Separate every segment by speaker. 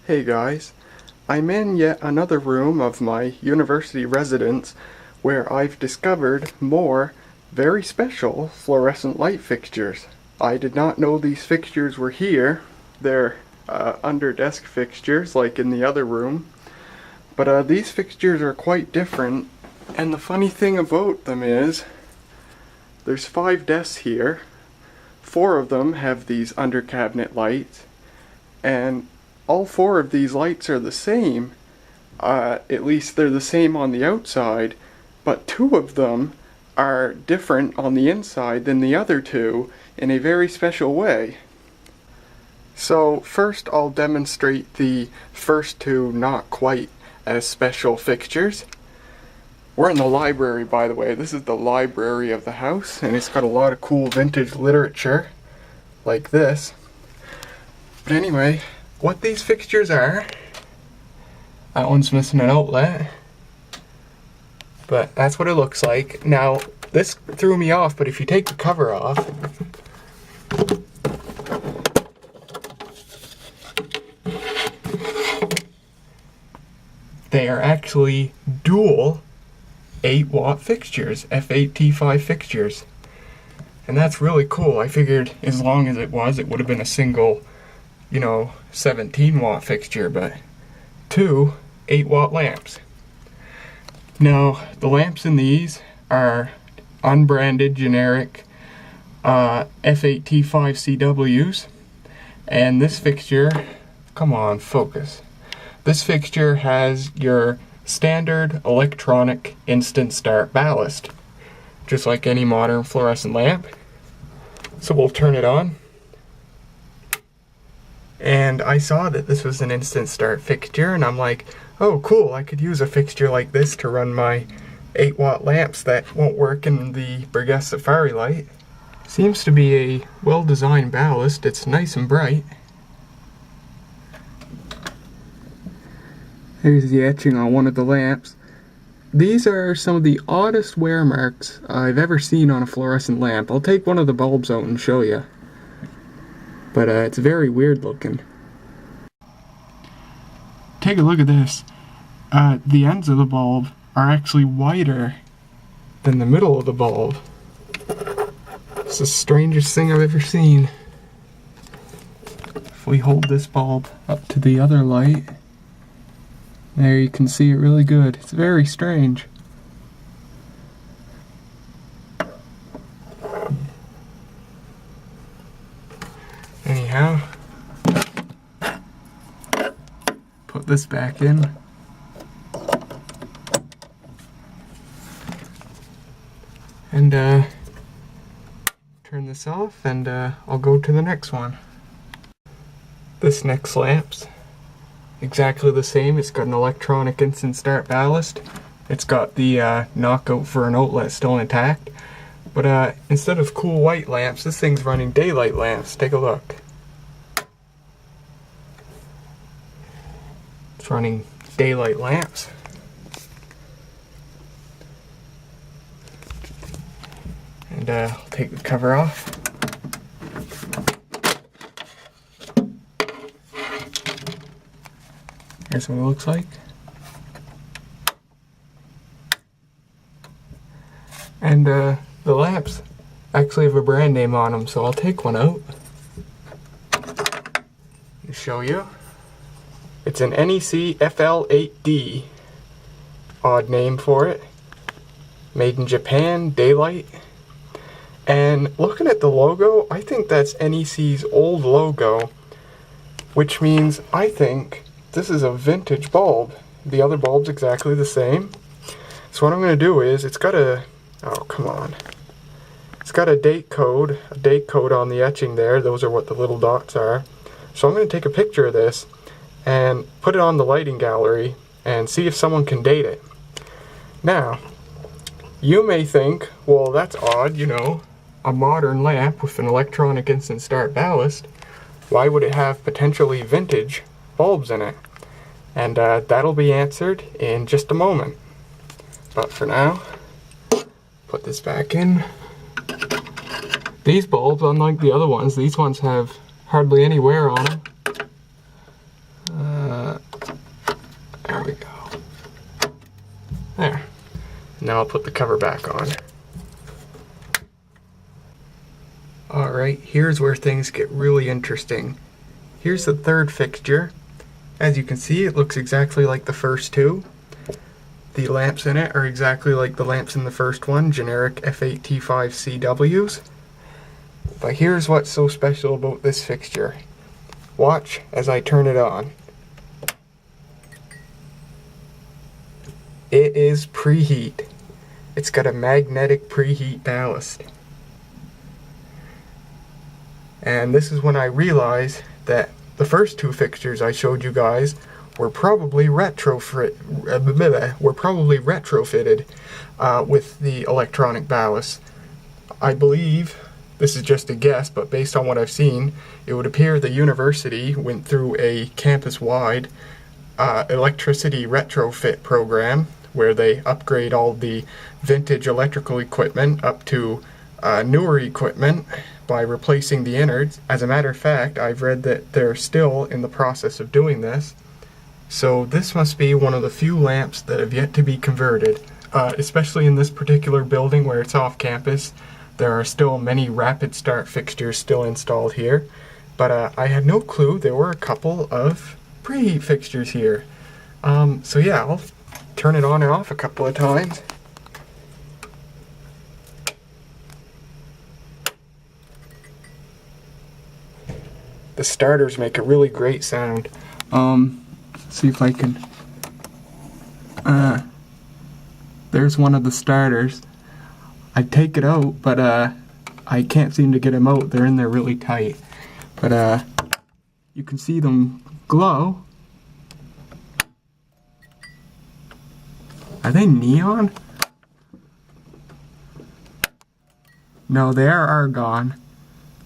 Speaker 1: Hey guys, I'm in yet another room of my university residence where I've discovered more very special fluorescent light fixtures. I did not know these fixtures were here. They're under desk fixtures like in the other room, but these fixtures are quite different, and the funny thing about them is there's 5 desks here. 4 of them have these under cabinet lights, and all 4 of these lights are the same. At least they're the same on the outside, but 2 of them are different on the inside than the other 2 in a very special way. So first I'll demonstrate the first 2 not quite as special fixtures. We're in the library, by the way. This is the library of the house, and it's got a lot of cool vintage literature like this. But anyway, what these fixtures are, that one's missing an outlet, but that's what it looks like. Now, this threw me off, but if you take the cover off, they are actually dual 8-watt fixtures, F8T5 fixtures. And that's really cool. I figured as long as it would have been a single, 17-watt fixture, but 2 8-watt lamps. Now, the lamps in these are unbranded, generic F8T5 CWs, and this fixture, come on, focus. This fixture has your standard electronic instant start ballast, just like any modern fluorescent lamp. So we'll turn it on. And I saw that this was an instant start fixture, and I'm like, oh cool, I could use a fixture like this to run my 8-watt lamps that won't work in the Burgess Safari light. Seems to be a well-designed ballast. It's nice and bright. Here's the etching on one of the lamps. These are some of the oddest wear marks I've ever seen on a fluorescent lamp. I'll take one of the bulbs out and show you. But it's very weird looking. Take a look at this. The ends of the bulb are actually wider than the middle of the bulb. It's the strangest thing I've ever seen. If we hold this bulb up to the other light, there you can see it really good. It's very strange. Anyhow, put this back in. And turn this off, and I'll go to the next one. This next lamp's exactly the same. It's got an electronic instant start ballast. It's got the knockout for an outlet still intact. But instead of cool white lamps, this thing's running daylight lamps. Take a look. It's running daylight lamps. And I'll take the cover off. Here's what it looks like. And the lamps actually have a brand name on them, so I'll take one out and show you. It's an NEC FL8D, odd name for it. Made in Japan, daylight. And looking at the logo, I think that's NEC's old logo, which means I think this is a vintage bulb. The other bulb's exactly the same. So what I'm going to do is, it's got a, oh come on, it's got a date code on the etching there. Those are what the little dots are. So I'm going to take a picture of this and put it on the lighting gallery and see if someone can date it. Now, you may think, well that's odd, a modern lamp with an electronic instant start ballast, why would it have potentially vintage bulbs in it? And that'll be answered in just a moment. But for now, put this back in. These bulbs, unlike the other ones, these ones have hardly any wear on them. Now I'll put the cover back on. Alright, here's where things get really interesting. Here's the third fixture. As you can see, it looks exactly like the first two. The lamps in it are exactly like the lamps in the first one, generic F8T5 CWs. But here's what's so special about this fixture. Watch as I turn it on. It is preheat. It's got a magnetic preheat ballast. And this is when I realized that the first two fixtures I showed you guys were probably retrofitted with the electronic ballast. I believe, this is just a guess, but based on what I've seen, it would appear the university went through a campus-wide electricity retrofit program where they upgrade all the vintage electrical equipment up to newer equipment by replacing the innards. As a matter of fact, I've read that they're still in the process of doing this. So this must be one of the few lamps that have yet to be converted, especially in this particular building where it's off campus. There are still many rapid start fixtures still installed here, but I had no clue there were a couple of preheat fixtures here. So yeah, I'll turn it on and off a couple of times. The starters make a really great sound. See if I can... there's one of the starters. I take it out, but I can't seem to get them out. They're in there really tight. But you can see them glow. Are they neon? No, they are argon.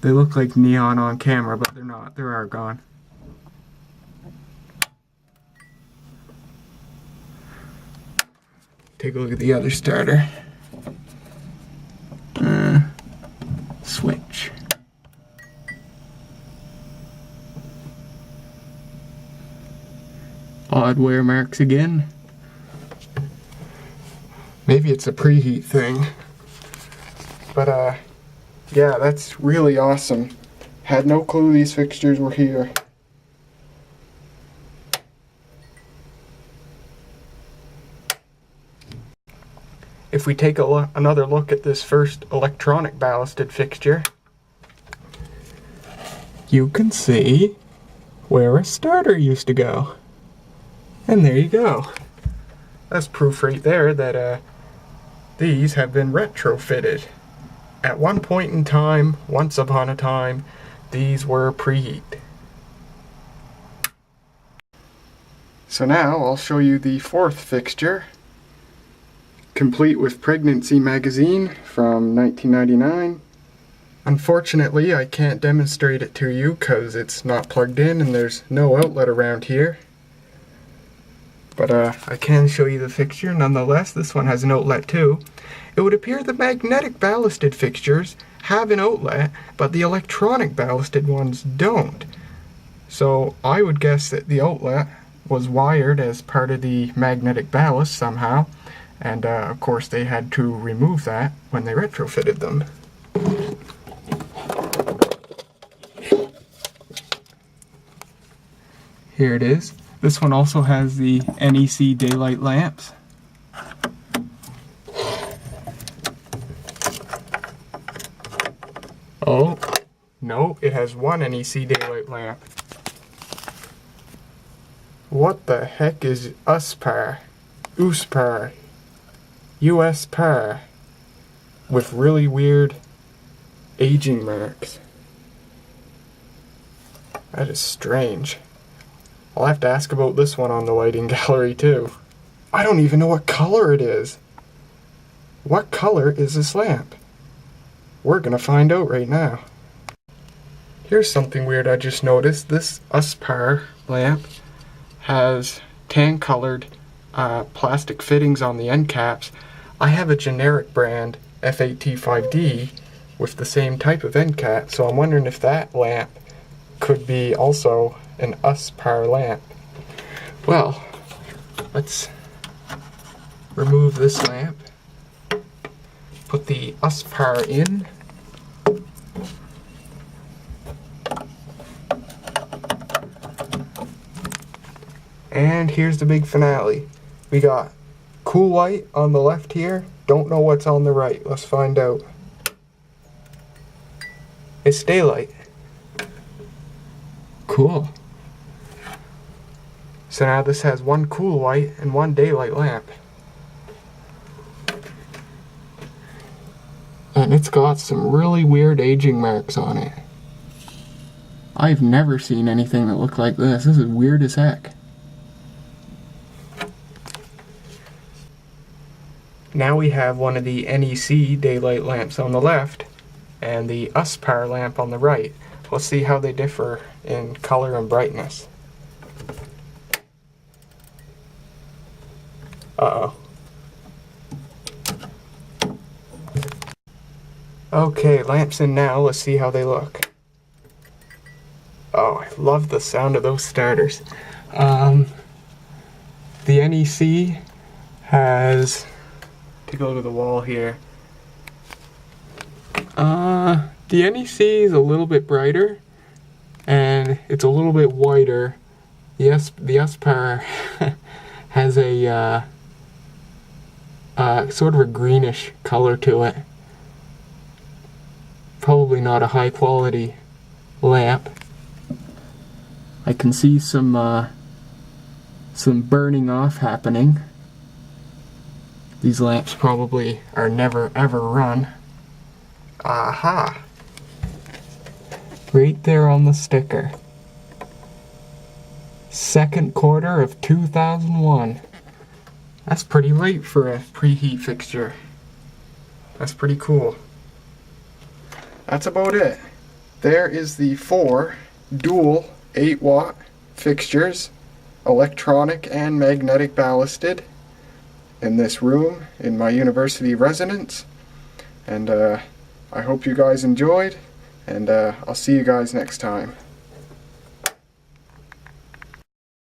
Speaker 1: They look like neon on camera, but they're not. They're argon. Take a look at the other starter. Switch. Odd wear marks again. Maybe it's a preheat thing. But yeah, that's really awesome. Had no clue these fixtures were here. If we take another look at this first electronic ballasted fixture, you can see where a starter used to go. And there you go. That's proof right there that these have been retrofitted. At one point in time, once upon a time, these were preheat. So now I'll show you the fourth fixture, complete with pregnancy magazine from 1999. Unfortunately, I can't demonstrate it to you because it's not plugged in and there's no outlet around here. But I can show you the fixture nonetheless. This one has an outlet too. It would appear the magnetic ballasted fixtures have an outlet, but the electronic ballasted ones don't. So I would guess that the outlet was wired as part of the magnetic ballast somehow. And of course they had to remove that when they retrofitted them. Here it is. This one also has the Nec Daylight Lamps. Oh, no, it has one Nec Daylight Lamp. What the heck is USPAR? USPAR. USPAR. With really weird aging marks. That is strange. I'll have to ask about this one on the lighting gallery too. I don't even know what color it is. What color is this lamp? We're gonna find out right now. Here's something weird I just noticed. This USPAR lamp has tan colored plastic fittings on the end caps. I have a generic brand F8T5D with the same type of end cap, so I'm wondering if that lamp could be also an USPAR lamp. Well, let's remove this lamp put the USPAR in. And here's the big finale. We got cool white on the left here. Don't know what's on the right. Let's find out. It's daylight. Cool. So now this has one cool white and one daylight lamp. And it's got some really weird aging marks on it. I've never seen anything that looked like this. This is weird as heck. Now we have one of the NEC daylight lamps on the left and the USPAR lamp on the right. Let's see how they differ in color and brightness. Uh-oh. Okay, lamps in now. Let's see how they look. Oh, I love the sound of those starters. The NEC has, to go to the wall here, the NEC is a little bit brighter and it's a little bit whiter. Yes, the USPAR has a sort of a greenish color to it. Probably not a high quality lamp. I can see some burning off happening. These lamps probably are never ever run. Aha! Right there on the sticker. Second quarter of 2001. That's pretty late for a preheat fixture. That's pretty cool. That's about it. There is the 4 dual 8-watt fixtures, electronic and magnetic ballasted, in this room in my university residence. And I hope you guys enjoyed, and I'll see you guys next time.